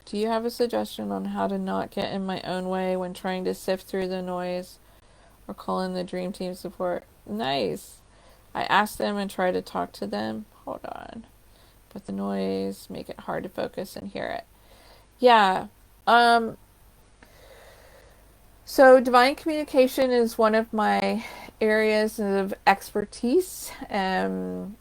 Do you have a suggestion on how to not get in my own way when trying to sift through the noise or call in the dream team support? Nice. I ask them and try to talk to them. Hold on. But the noise make it hard to focus and hear it. Yeah. Um so divine communication is one of my areas of expertise. So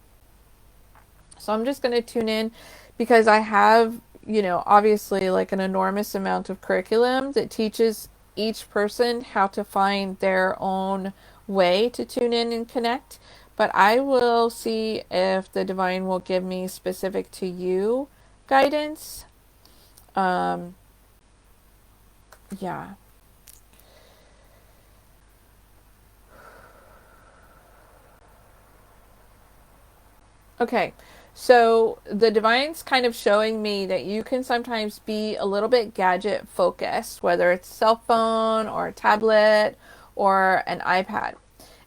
I'm just going to tune in because I have, obviously like an enormous amount of curriculum that teaches each person how to find their own way to tune in and connect. But I will see if the divine will give me specific to you guidance. Um, yeah. Okay. So the divine's kind of showing me that you can sometimes be a little bit gadget focused, whether it's a cell phone or a tablet or an iPad.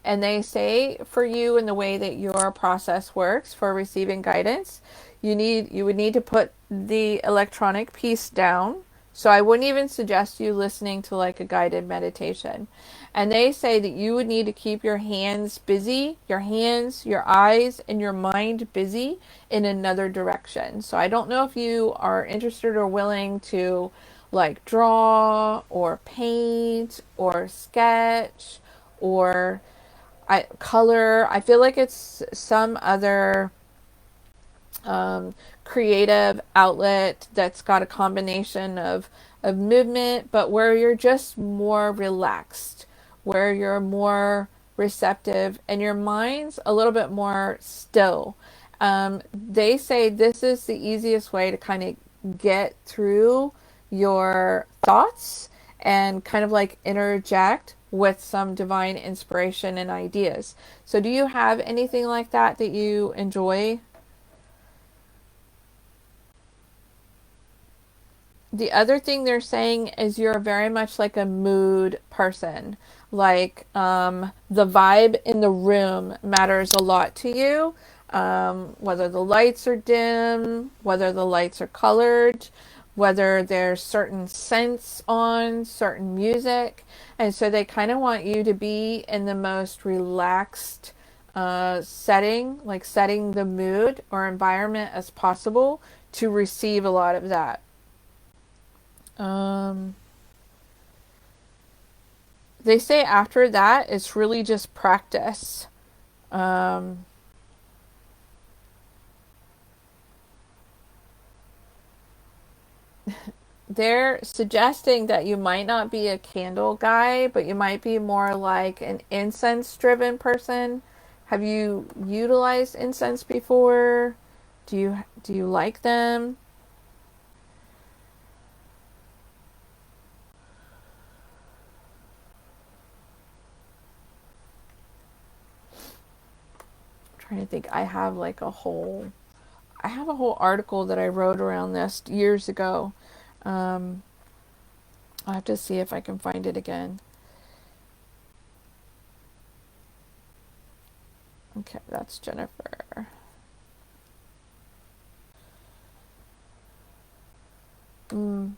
And they say for you in the way that your process works for receiving guidance, you would need to put the electronic piece down. So I wouldn't even suggest you listening to like a guided meditation. And they say that you would need to keep your hands busy, your hands, your eyes, and your mind busy in another direction. So I don't know if you are interested or willing to like draw or paint or sketch or color. I feel like it's some other creative outlet that's got a combination of movement, but where you're just more relaxed, where you're more receptive, and your mind's a little bit more still. They say this is the easiest way to kind of get through your thoughts and kind of like interject with some divine inspiration and ideas. So, do you have anything like that that you enjoy? The other thing they're saying is you're very much like a mood person. Like the vibe in the room matters a lot to you. Whether the lights are dim, whether the lights are colored, whether there's certain scents on, certain music. And so they kind of want you to be in the most relaxed setting, like setting the mood or environment as possible to receive a lot of that. Um, they say after that, it's really just practice. Um, they're suggesting that you might not be a candle guy, but you might be more like an incense driven person. Have you utilized incense before? Do you like them? I'm trying to think. I have a whole article that I wrote around this years ago. Um, I'll have to see if I can find it again. Okay, that's Jennifer. Mm.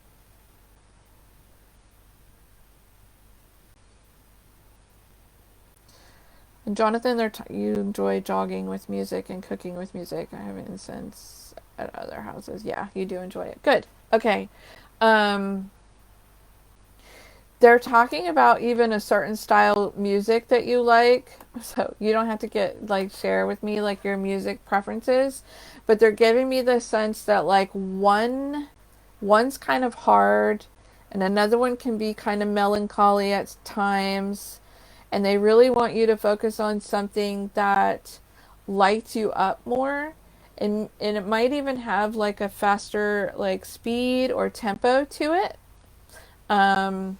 And Jonathan, you enjoy jogging with music and cooking with music. I have incense at other houses. Yeah, you do enjoy it. Good. Okay. Um, they're talking about even a certain style music that you like. So you don't have to get like share with me like your music preferences, but they're giving me the sense that like one's kind of hard and another one can be kind of melancholy at times, and they really want you to focus on something that lights you up more, and it might even have like a faster like speed or tempo to it, um,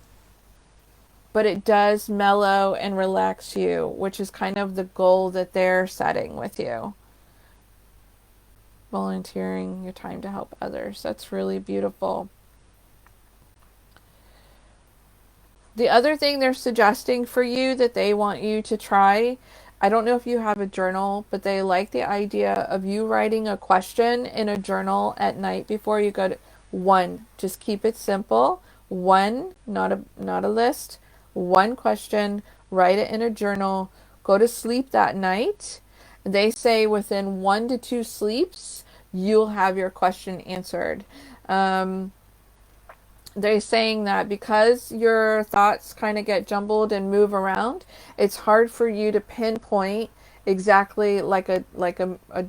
but it does mellow and relax you, which is kind of the goal that they're setting with you. Volunteering your time to help others, that's really beautiful. The other thing they're suggesting for you that they want you to try, I don't know if you have a journal, but they like the idea of you writing a question in a journal at night before you go to One, just keep it simple. One, not a list. One question, write it in a journal, go to sleep that night. They say within 1 to 2 sleeps, you'll have your question answered. Um, they're saying that because your thoughts kind of get jumbled and move around, it's hard for you to pinpoint exactly like a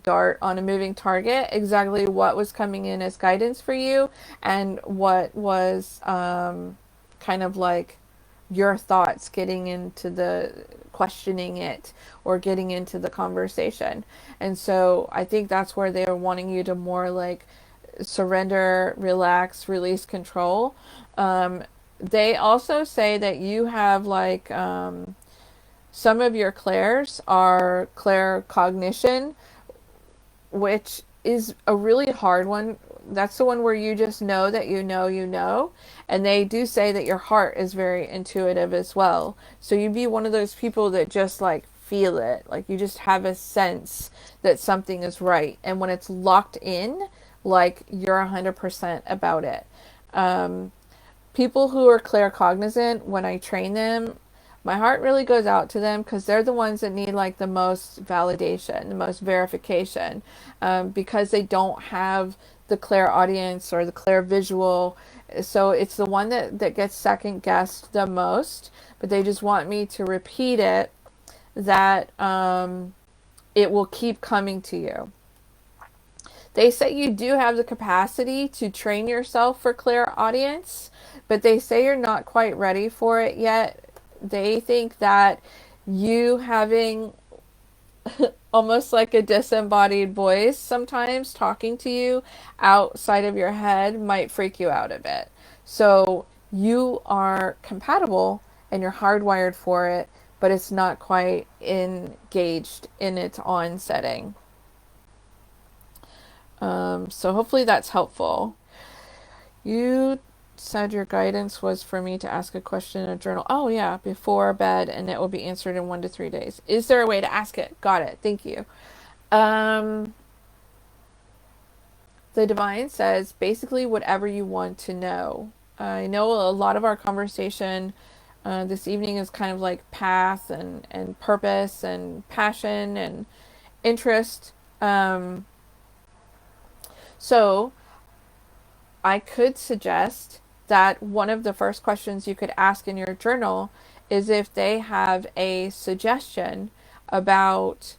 dart on a moving target exactly what was coming in as guidance for you and what was kind of like your thoughts getting into the questioning it or getting into the conversation. And so I think that's where they're wanting you to more like surrender, relax, release control. Um, they also say that you have like some of your clairs are claircognition, which is a really hard one. That's the one where you just know that you know. And they do say that your heart is very intuitive as well. So you'd be one of those people that just like feel it. Like you just have a sense that something is right. And when it's locked in, like you're 100% about it. Um, People who are claircognizant, when I train them, my heart really goes out to them because they're the ones that need like the most validation, the most verification, because they don't have the clairaudience or the clairvisual. So it's the one that gets second guessed the most, but they just want me to repeat it that it will keep coming to you. They say you do have the capacity to train yourself for clairaudience, but they say you're not quite ready for it yet. They think that you having almost like a disembodied voice sometimes talking to you outside of your head might freak you out a bit. So you are compatible and you're hardwired for it, but it's not quite engaged in its on setting. So hopefully that's helpful. You said your guidance was for me to ask a question in a journal. Oh, yeah, before bed, and it will be answered in 1 to 3 days. Is there a way to ask it? Got it. Thank you. Um, the divine says basically whatever you want to know. I know a lot of our conversation this evening is kind of like path and purpose and passion and interest. So I could suggest that one of the first questions you could ask in your journal is if they have a suggestion about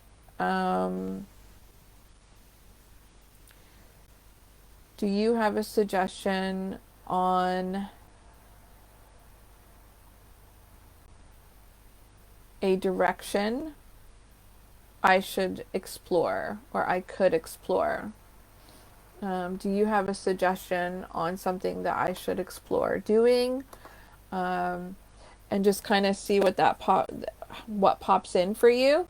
do you have a suggestion on a direction I should explore or I could explore? Do you have a suggestion on something that I should explore doing? Um, and just kind of see what pops in for you.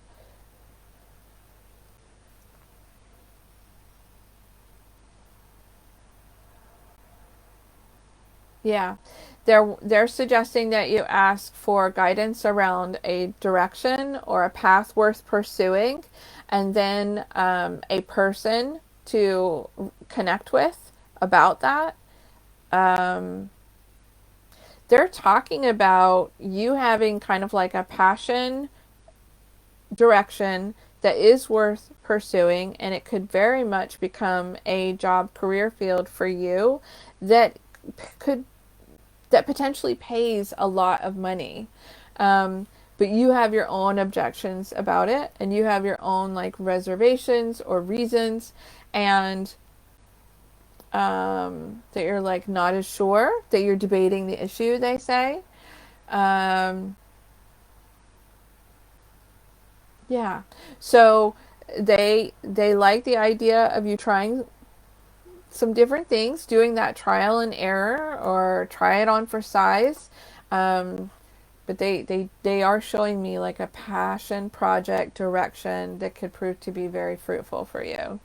Yeah. They're suggesting that you ask for guidance around a direction or a path worth pursuing, and then a person to connect with about that. Um, they're talking about you having kind of like a passion direction that is worth pursuing, and it could very much become a job career field for you that could that potentially pays a lot of money. But you have your own objections about it, and you have your own like reservations or reasons, and that you're like not as sure, that you're debating the issue, they say. Um, yeah. So they like the idea of you trying some different things, doing that trial and error or try it on for size. Um, but they are showing me like a passion project direction that could prove to be very fruitful for you.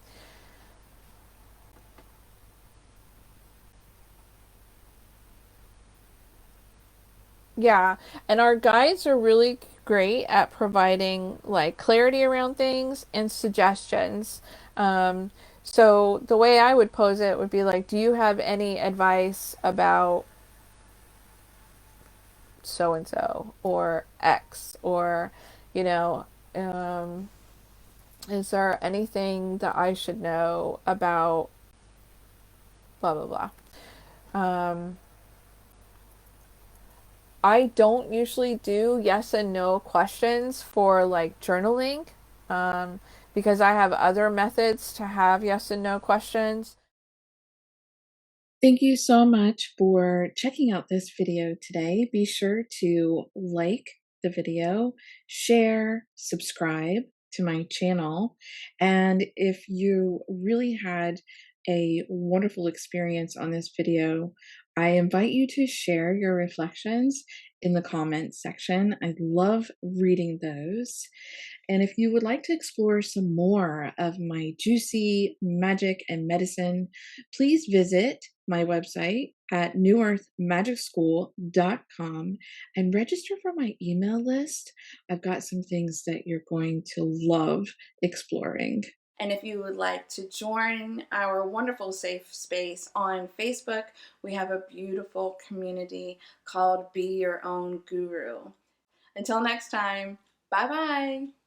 Yeah, and our guides are really great at providing like clarity around things and suggestions. Um, So the way I would pose it would be like, do you have any advice about so and so or X or, you know, um, is there anything that I should know about blah blah blah? Um, I don't usually do yes and no questions for like journaling, um, because I have other methods to have yes and no questions. Thank you so much for checking out this video today. Be sure to like the video, share, subscribe to my channel. And if you really had a wonderful experience on this video, I invite you to share your reflections in the comments section. I love reading those. And if you would like to explore some more of my juicy magic and medicine, please visit my website at newearthmagicschool.com and register for my email list. I've got some things that you're going to love exploring. And if you would like to join our wonderful safe space on Facebook, we have a beautiful community called Be Your Own Guru. Until next time, bye bye.